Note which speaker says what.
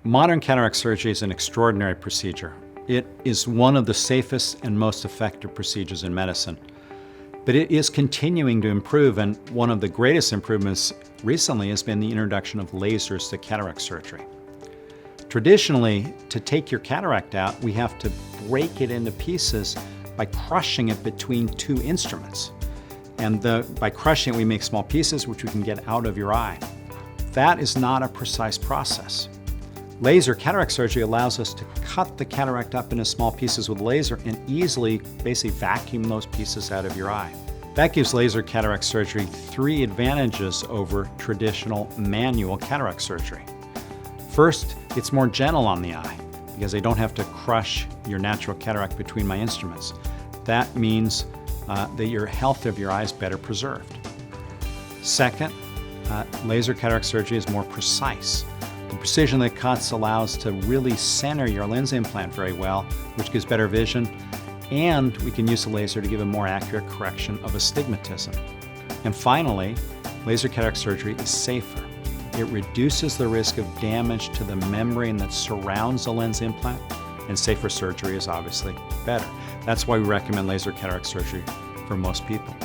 Speaker 1: Modern cataract surgery is an extraordinary procedure. It is one of the safest and most effective procedures in medicine. But it is continuing to improve, and one of the greatest improvements recently has been the introduction of lasers to cataract surgery. Traditionally, to take your cataract out, we have to break it into pieces by crushing it between two instruments. And by crushing it, we make small pieces which we can get out of your eye. That is not a precise process. Laser cataract surgery allows us to cut the cataract up into small pieces with laser and easily basically vacuum those pieces out of your eye. That gives laser cataract surgery 3 advantages over traditional manual cataract surgery. First, it's more gentle on the eye because I don't have to crush your natural cataract between my instruments. That means that your health of your eye is better preserved. Second, laser cataract surgery is more precise. The precision that cuts allows to really center your lens implant very well, which gives better vision, and we can use the laser to give a more accurate correction of astigmatism. And finally, laser cataract surgery is safer. It reduces the risk of damage to the membrane that surrounds the lens implant, and safer surgery is obviously better. That's why we recommend laser cataract surgery for most people.